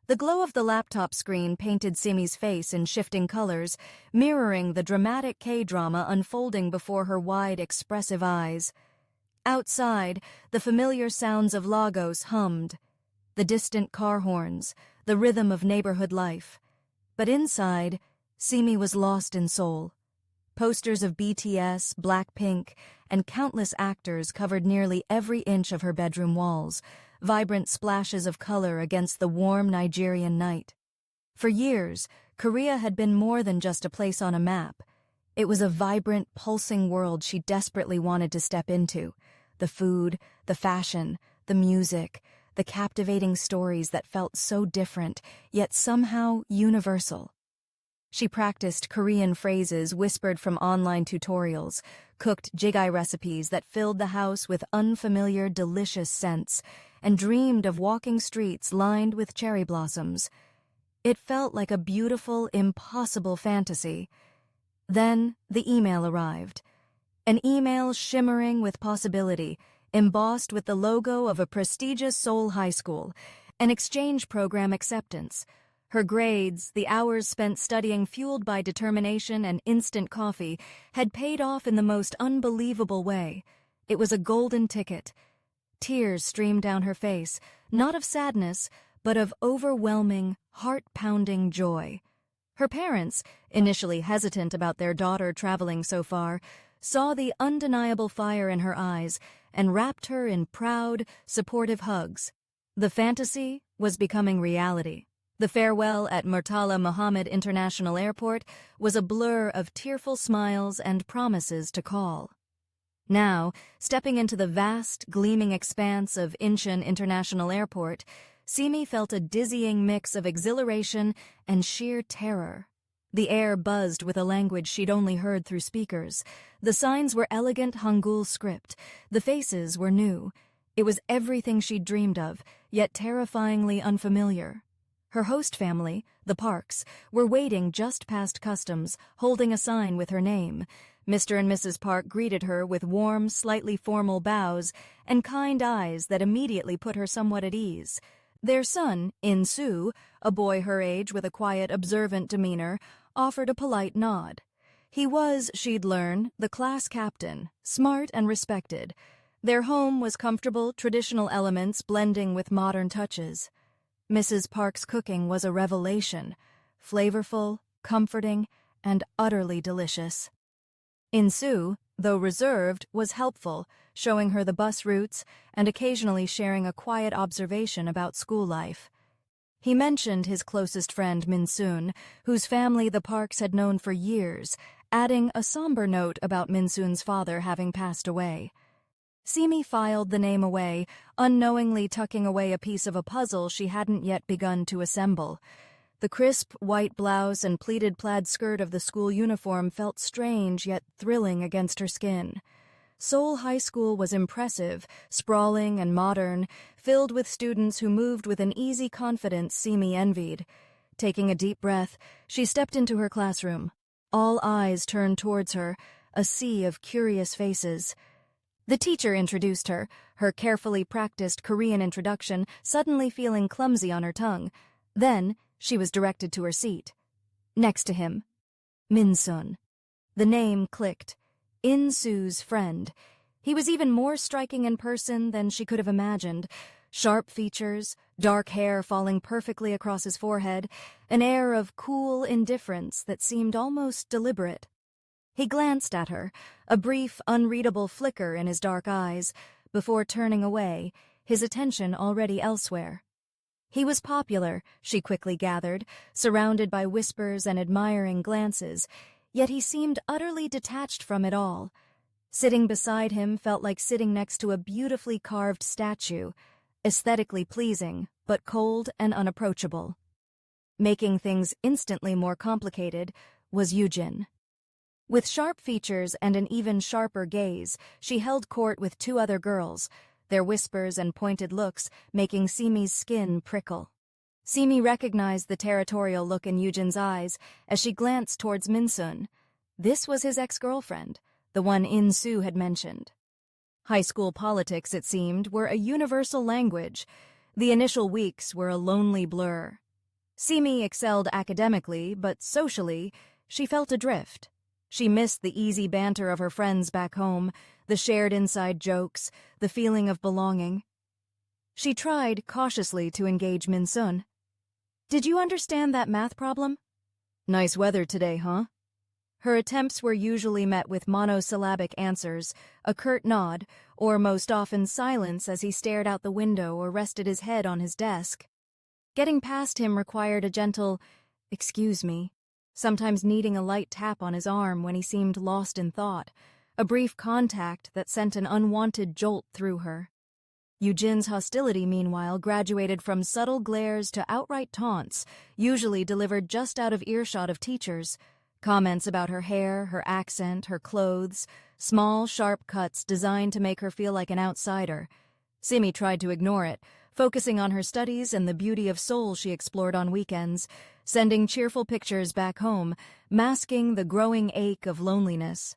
The glow of the laptop screen painted Simi's face in shifting colors, mirroring the dramatic K-drama unfolding before her wide, expressive eyes. Outside, the familiar sounds of Lagos hummed, the distant car horns, the rhythm of neighborhood life. But inside, Simi was lost in Seoul. Posters of BTS, Blackpink, and countless actors covered nearly every inch of her bedroom walls, vibrant splashes of color against the warm Nigerian night. For years, Korea had been more than just a place on a map. It was a vibrant, pulsing world she desperately wanted to step into. The food, the fashion, the music, the captivating stories that felt so different, yet somehow universal. She practiced Korean phrases whispered from online tutorials, cooked jjigae recipes that filled the house with unfamiliar, delicious scents, and dreamed of walking streets lined with cherry blossoms. It felt like a beautiful, impossible fantasy. Then the email arrived. An email shimmering with possibility, embossed with the logo of a prestigious Seoul high school, an exchange program acceptance. Her grades, the hours spent studying fueled by determination and instant coffee, had paid off in the most unbelievable way. It was a golden ticket. Tears streamed down her face, not of sadness, but of overwhelming, heart-pounding joy. Her parents, initially hesitant about their daughter traveling so far, saw the undeniable fire in her eyes and wrapped her in proud, supportive hugs. The fantasy was becoming reality. The farewell at Murtala Muhammad International Airport was a blur of tearful smiles and promises to call. Now, stepping into the vast, gleaming expanse of Incheon International Airport, Simi felt a dizzying mix of exhilaration and sheer terror. The air buzzed with a language she'd only heard through speakers. The signs were elegant Hangul script. The faces were new. It was everything she'd dreamed of, yet terrifyingly unfamiliar. Her host family, the Parks, were waiting just past customs, holding a sign with her name. Mr. and Mrs. Park greeted her with warm, slightly formal bows and kind eyes that immediately put her somewhat at ease. Their son, In-soo, a boy her age with a quiet, observant demeanor, offered a polite nod. He was, she'd learn, the class captain, smart and respected. Their home was comfortable, traditional elements blending with modern touches. Mrs. Park's cooking was a revelation, flavorful, comforting, and utterly delicious. In-soo, though reserved, was helpful, showing her the bus routes and occasionally sharing a quiet observation about school life. He mentioned his closest friend Minsun, whose family the Parks had known for years, adding a somber note about Minsun's father having passed away. Simi filed the name away, unknowingly tucking away a piece of a puzzle she hadn't yet begun to assemble. The crisp white blouse and pleated plaid skirt of the school uniform felt strange yet thrilling against her skin. Seoul High School was impressive, sprawling and modern, filled with students who moved with an easy confidence Simi envied. Taking a deep breath, she stepped into her classroom. All eyes turned towards her, a sea of curious faces. The teacher introduced her, her carefully practiced Korean introduction suddenly feeling clumsy on her tongue. Then, she was directed to her seat. Next to him, Minsun. The name clicked. In-soo's friend. He was even more striking in person than she could have imagined. Sharp features, dark hair falling perfectly across his forehead, an air of cool indifference that seemed almost deliberate. He glanced at her, a brief, unreadable flicker in his dark eyes, before turning away, his attention already elsewhere. He was popular, she quickly gathered, surrounded by whispers and admiring glances, yet he seemed utterly detached from it all. Sitting beside him felt like sitting next to a beautifully carved statue, aesthetically pleasing, but cold and unapproachable. Making things instantly more complicated was Yujin. With sharp features and an even sharper gaze, she held court with two other girls, their whispers and pointed looks making Simi's skin prickle. Simi recognized the territorial look in Yujin's eyes as she glanced towards Minsun. This was his ex-girlfriend, the one In-soo had mentioned. High school politics, it seemed, were a universal language. The initial weeks were a lonely blur. Simi excelled academically, but socially, she felt adrift. She missed the easy banter of her friends back home, the shared inside jokes, the feeling of belonging. She tried cautiously to engage Minsun. "Did you understand that math problem?" "Nice weather today, huh?" Her attempts were usually met with monosyllabic answers, a curt nod, or most often silence as he stared out the window or rested his head on his desk. Getting past him required a gentle, "Excuse me," sometimes needing a light tap on his arm when he seemed lost in thought, a brief contact that sent an unwanted jolt through her. Yujin's hostility, meanwhile, graduated from subtle glares to outright taunts, usually delivered just out of earshot of teachers. Comments about her hair, her accent, her clothes, small, sharp cuts designed to make her feel like an outsider. Simi tried to ignore it, focusing on her studies and the beauty of Seoul she explored on weekends, sending cheerful pictures back home, masking the growing ache of loneliness.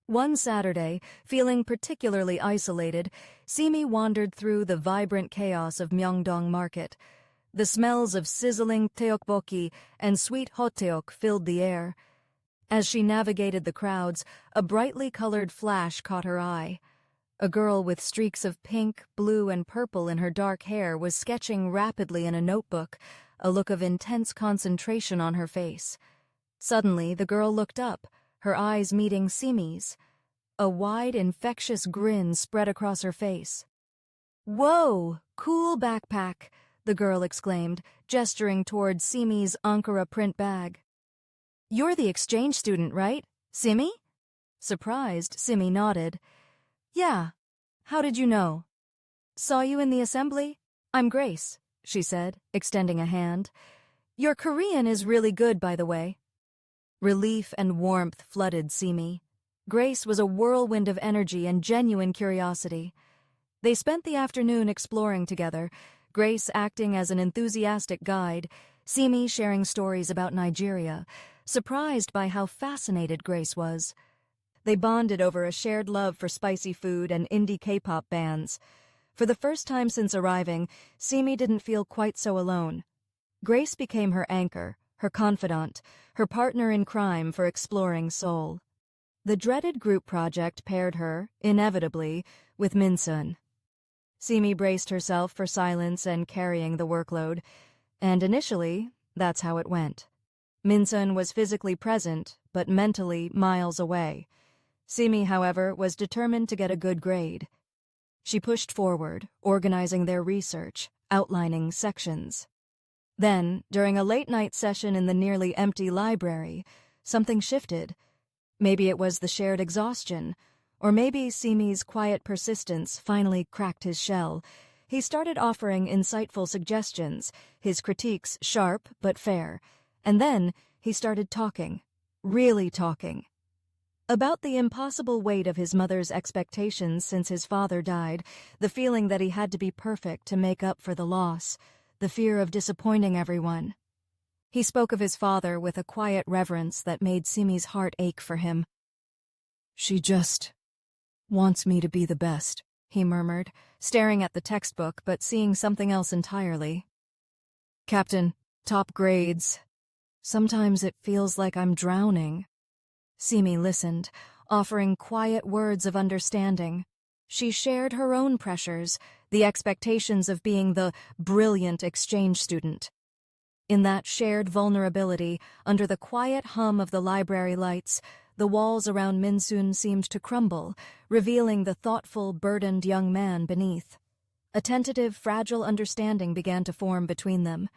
One Saturday, feeling particularly isolated, Simi wandered through the vibrant chaos of Myeongdong Market. The smells of sizzling tteokbokki and sweet hotteok filled the air. As she navigated the crowds, a brightly colored flash caught her eye. A girl with streaks of pink, blue, and purple in her dark hair was sketching rapidly in a notebook, a look of intense concentration on her face. Suddenly, the girl looked up, her eyes meeting Simi's. A wide, infectious grin spread across her face. "Whoa, cool backpack," the girl exclaimed, gesturing toward Simi's Ankara print bag. "You're the exchange student, right, Simi?" Surprised, Simi nodded. "Yeah. How did you know?" "Saw you in the assembly. I'm Grace," she said, extending a hand. "Your Korean is really good, by the way." Relief and warmth flooded Simi. Grace was a whirlwind of energy and genuine curiosity. They spent the afternoon exploring together, Grace acting as an enthusiastic guide, Simi sharing stories about Nigeria, surprised by how fascinated Grace was. They bonded over a shared love for spicy food and indie K-pop bands. For the first time since arriving, Simi didn't feel quite so alone. Grace became her anchor, her confidant, her partner in crime for exploring Seoul. The dreaded group project paired her, inevitably, with Minsun. Simi braced herself for silence and carrying the workload, and initially, that's how it went. Minsun was physically present, but mentally miles away. Simi, however, was determined to get a good grade. She pushed forward, organizing their research, outlining sections. Then, during a late-night session in the nearly empty library, something shifted. Maybe it was the shared exhaustion, or maybe Simi's quiet persistence finally cracked his shell. He started offering insightful suggestions, his critiques sharp but fair. And then he started talking, really talking. About the impossible weight of his mother's expectations since his father died, the feeling that he had to be perfect to make up for the loss, the fear of disappointing everyone. He spoke of his father with a quiet reverence that made Simi's heart ache for him. "She just wants me to be the best," he murmured, staring at the textbook but seeing something else entirely. "Captain, top grades. Sometimes it feels like I'm drowning." Simi listened, offering quiet words of understanding. She shared her own pressures, the expectations of being the brilliant exchange student. In that shared vulnerability, under the quiet hum of the library lights, the walls around Minsun seemed to crumble, revealing the thoughtful, burdened young man beneath. A tentative, fragile understanding began to form between them.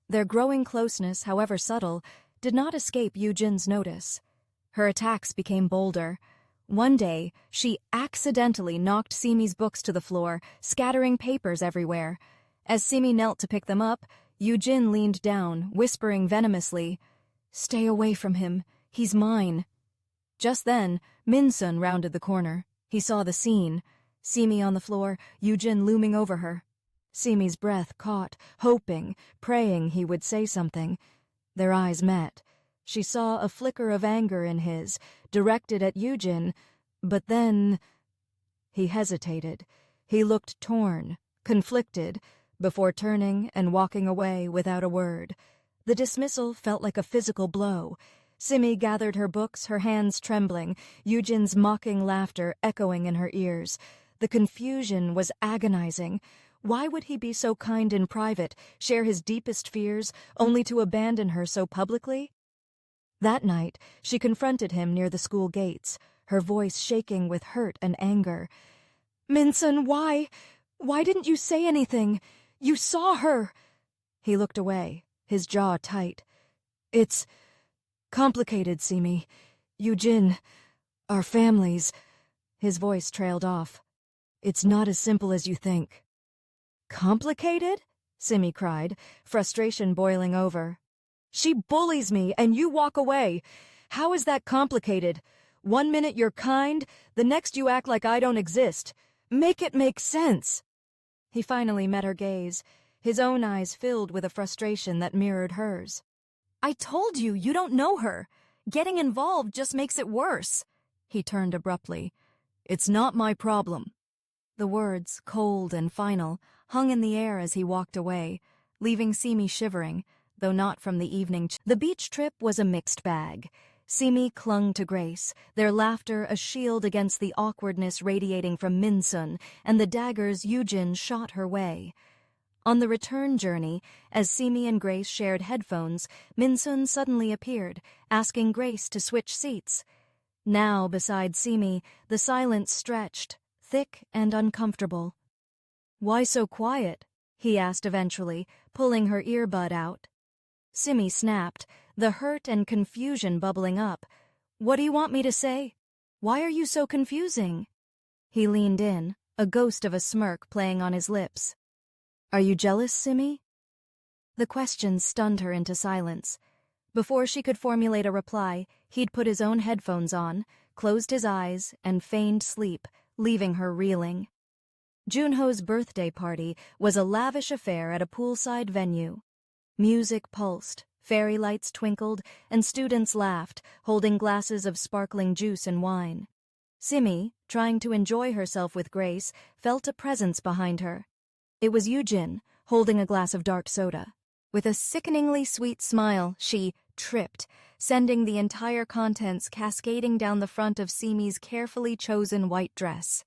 Their growing closeness, however subtle, did not escape Yujin's notice. Her attacks became bolder. One day, she accidentally knocked Simi's books to the floor, scattering papers everywhere. As Simi knelt to pick them up, Yujin leaned down, whispering venomously, "Stay away from him. He's mine." Just then, Minsun rounded the corner. He saw the scene. Simi on the floor, Yujin looming over her. Simi's breath caught, hoping, praying he would say something. Their eyes met. She saw a flicker of anger in his, directed at Yujin, but then... He hesitated. He looked torn, conflicted, before turning and walking away without a word. The dismissal felt like a physical blow. Simi gathered her books, her hands trembling, Yujin's mocking laughter echoing in her ears. The confusion was agonizing. Why would he be so kind in private, share his deepest fears, only to abandon her so publicly? That night, she confronted him near the school gates, her voice shaking with hurt and anger. "Minsun, why? Why didn't you say anything? You saw her!" He looked away, his jaw tight. "It's complicated, Simi. Yujin, our families." His voice trailed off. "It's not as simple as you think." "Complicated?" Simi cried, frustration boiling over. "She bullies me, and you walk away. How is that complicated? 1 minute you're kind, the next you act like I don't exist. Make it make sense." He finally met her gaze, his own eyes filled with a frustration that mirrored hers. "I told you, you don't know her. Getting involved just makes it worse." He turned abruptly. "It's not my problem." The words, cold and final, hung in the air as he walked away, leaving Simi shivering, though not from the evening. The beach trip was a mixed bag. Simi clung to Grace, their laughter a shield against the awkwardness radiating from Minsun and the daggers Yujin shot her way. On the return journey, as Simi and Grace shared headphones, Minsun suddenly appeared, asking Grace to switch seats. Now, beside Simi, the silence stretched, thick and uncomfortable. "Why so quiet?" he asked eventually, pulling her earbud out. Simi snapped, the hurt and confusion bubbling up. "What do you want me to say? Why are you so confusing?" He leaned in, a ghost of a smirk playing on his lips. "Are you jealous, Simi?" The question stunned her into silence. Before she could formulate a reply, he'd put his own headphones on, closed his eyes, and feigned sleep, leaving her reeling. Junho's birthday party was a lavish affair at a poolside venue. Music pulsed, fairy lights twinkled, and students laughed, holding glasses of sparkling juice and wine. Simi, trying to enjoy herself with Grace, felt a presence behind her. It was Yujin, holding a glass of dark soda. With a sickeningly sweet smile, she tripped, sending the entire contents cascading down the front of Simi's carefully chosen white dress.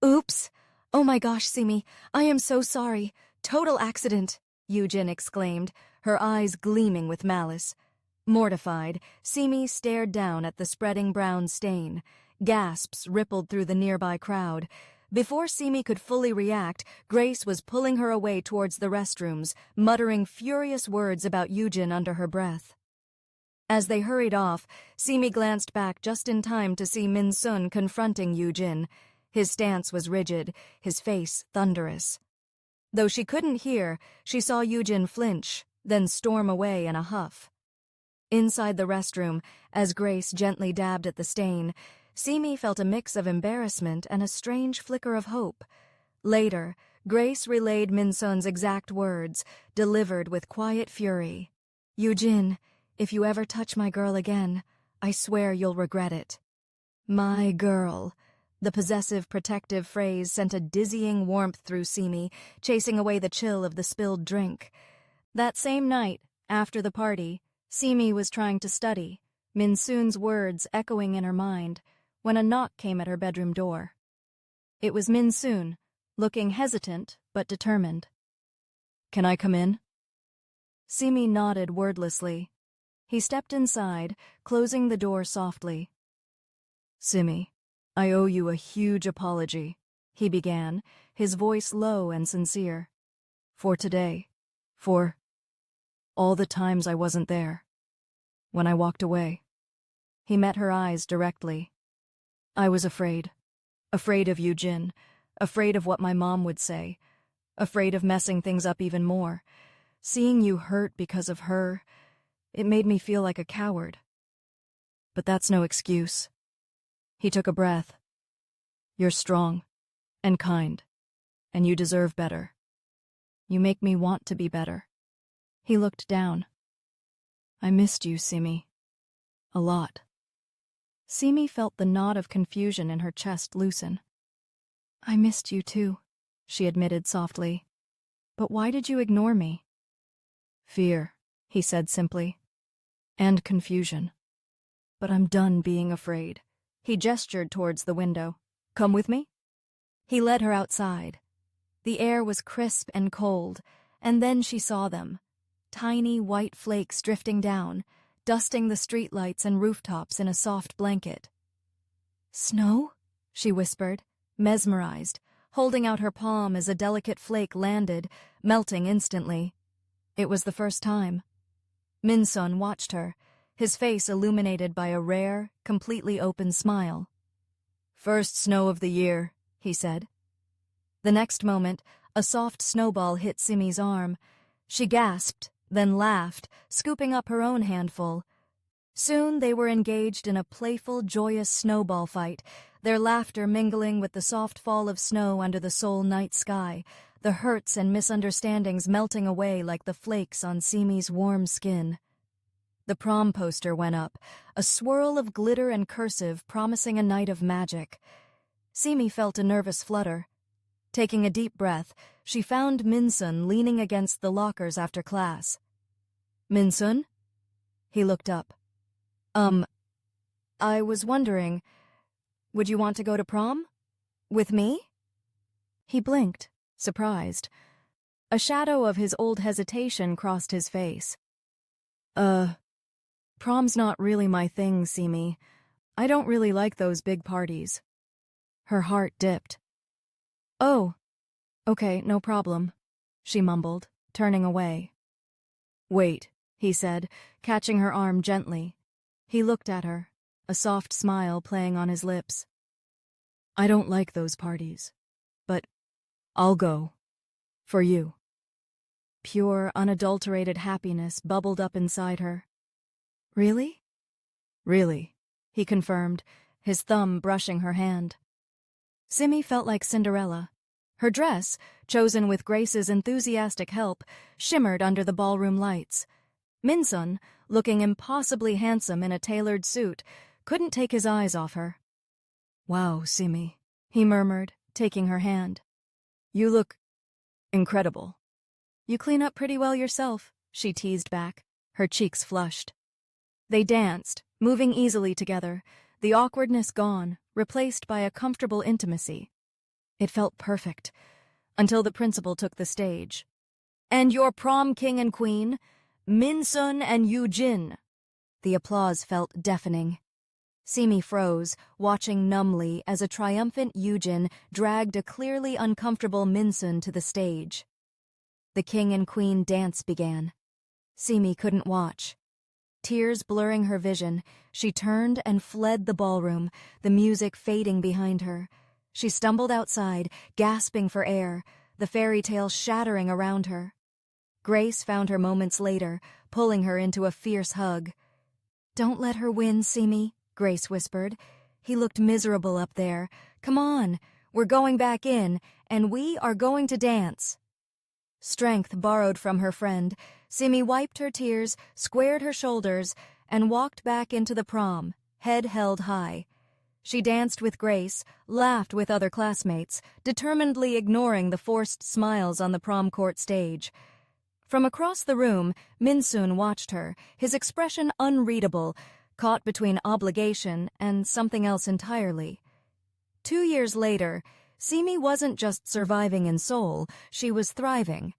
"Oops! Oh my gosh, Simi, I am so sorry. Total accident," Yujin exclaimed, her eyes gleaming with malice. Mortified, Simi stared down at the spreading brown stain. Gasps rippled through the nearby crowd. Before Simi could fully react, Grace was pulling her away towards the restrooms, muttering furious words about Yujin under her breath. As they hurried off, Simi glanced back just in time to see Minsun confronting Yujin. His stance was rigid, his face thunderous. Though she couldn't hear, she saw Yujin flinch, then storm away in a huff. Inside the restroom, as Grace gently dabbed at the stain, Simi felt a mix of embarrassment and a strange flicker of hope. Later, Grace relayed Minsun's exact words, delivered with quiet fury. "Yujin, if you ever touch my girl again, I swear you'll regret it." "My girl." The possessive, protective phrase sent a dizzying warmth through Simi, chasing away the chill of the spilled drink. That same night, after the party, Simi was trying to study, Minsun's words echoing in her mind, when a knock came at her bedroom door. It was Minsun, looking hesitant but determined. "Can I come in?" Simi nodded wordlessly. He stepped inside, closing the door softly. "Simi, I owe you a huge apology," he began, his voice low and sincere. "For today, for all the times I wasn't there, when I walked away." He met her eyes directly. "I was afraid of Yujin, afraid of what my mom would say, afraid of messing things up even more. Seeing you hurt because of her, it made me feel like a coward. But that's no excuse." He took a breath. "You're strong and kind, and you deserve better. You make me want to be better." He looked down. "I missed you, Simi. A lot." Simi felt the knot of confusion in her chest loosen. "I missed you too," she admitted softly. "But why did you ignore me?" "Fear," he said simply. And confusion. But I'm done being afraid. He gestured towards the window. Come with me? He led her outside. The air was crisp and cold, and then she saw them. Tiny white flakes drifting down, dusting the streetlights and rooftops in a soft blanket. Snow? She whispered, mesmerized, holding out her palm as a delicate flake landed, melting instantly. It was the first time. Minsun watched her, his face illuminated by a rare, completely open smile. First snow of the year, he said. The next moment, a soft snowball hit Simi's arm. She gasped, then laughed, scooping up her own handful. Soon they were engaged in a playful, joyous snowball fight, their laughter mingling with the soft fall of snow under the Seoul night sky, the hurts and misunderstandings melting away like the flakes on Simi's warm skin. The prom poster went up, a swirl of glitter and cursive promising a night of magic. Simi felt a nervous flutter. Taking a deep breath, she found Minsun leaning against the lockers after class. Minsun? He looked up. I was wondering, would you want to go to prom? With me? He blinked, surprised. A shadow of his old hesitation crossed his face. Prom's not really my thing, Simi. I don't really like those big parties. Her heart dipped. Oh, okay, no problem, she mumbled, turning away. Wait, he said, catching her arm gently. He looked at her, a soft smile playing on his lips. I don't like those parties, but I'll go. For you. Pure, unadulterated happiness bubbled up inside her. Really? Really, he confirmed, his thumb brushing her hand. Simi felt like Cinderella. Her dress, chosen with Grace's enthusiastic help, shimmered under the ballroom lights. Minsun, looking impossibly handsome in a tailored suit, couldn't take his eyes off her. Wow, Simi, he murmured, taking her hand. You look incredible. You clean up pretty well yourself, she teased back, her cheeks flushed. They danced, moving easily together, the awkwardness gone, replaced by a comfortable intimacy. It felt perfect, until the principal took the stage. And your prom king and queen, Minsun and Yujin. The applause felt deafening. Simi froze, watching numbly as a triumphant Yujin dragged a clearly uncomfortable Minsun to the stage. The king and queen dance began. Simi couldn't watch. Tears blurring her vision, she turned and fled the ballroom, the music fading behind her. She stumbled outside, gasping for air, the fairy tale shattering around her. Grace found her moments later, pulling her into a fierce hug. Don't let her win, Simi, Grace whispered. He looked miserable up there. Come on, we're going back in, and we are going to dance. Strength borrowed from her friend, Simi wiped her tears, squared her shoulders, and walked back into the prom, head held high. She danced with Grace, laughed with other classmates, determinedly ignoring the forced smiles on the prom court stage. From across the room, Minsun watched her, his expression unreadable, caught between obligation and something else entirely. 2 years later, Simi wasn't just surviving in Seoul, she was thriving.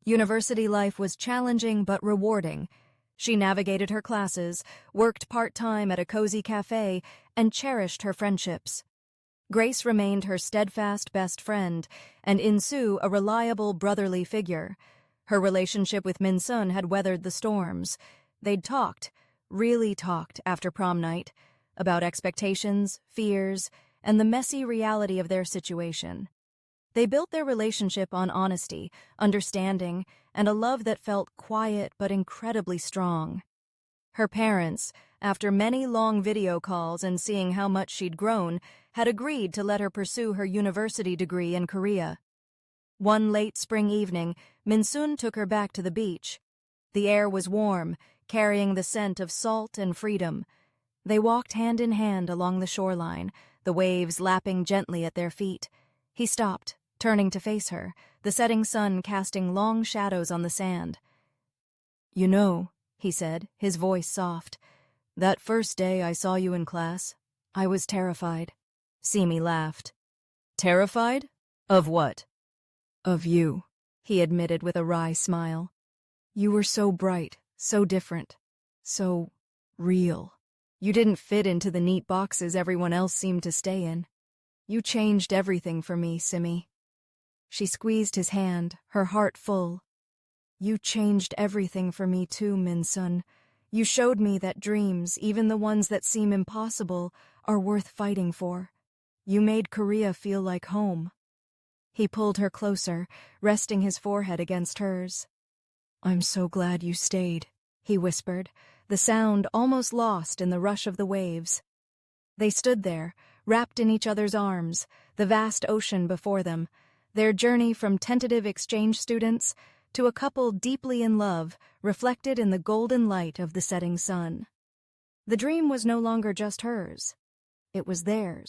University life was challenging but rewarding. She navigated her classes, worked part-time at a cozy cafe, and cherished her friendships. Grace remained her steadfast best friend, and Insu a reliable brotherly figure. Her relationship with Minsun had weathered the storms. They'd talked, really talked after prom night, about expectations, fears, and the messy reality of their situation. They built their relationship on honesty, understanding, and a love that felt quiet but incredibly strong. Her parents, after many long video calls and seeing how much she'd grown, had agreed to let her pursue her university degree in Korea. One late spring evening, Minsun took her back to the beach. The air was warm, carrying the scent of salt and freedom. They walked hand in hand along the shoreline, the waves lapping gently at their feet. He stopped, turning to face her, the setting sun casting long shadows on the sand. You know, he said, his voice soft, that first day I saw you in class, I was terrified. Simi laughed. Terrified? Of what? Of you, he admitted with a wry smile. You were so bright, so different, so real. You didn't fit into the neat boxes everyone else seemed to stay in. You changed everything for me, Simi. She squeezed his hand, her heart full. You changed everything for me too, Minsun. You showed me that dreams, even the ones that seem impossible, are worth fighting for. You made Korea feel like home. He pulled her closer, resting his forehead against hers. I'm so glad you stayed, he whispered, the sound almost lost in the rush of the waves. They stood there, wrapped in each other's arms, the vast ocean before them, their journey from tentative exchange students to a couple deeply in love, reflected in the golden light of the setting sun. The dream was no longer just hers. It was theirs.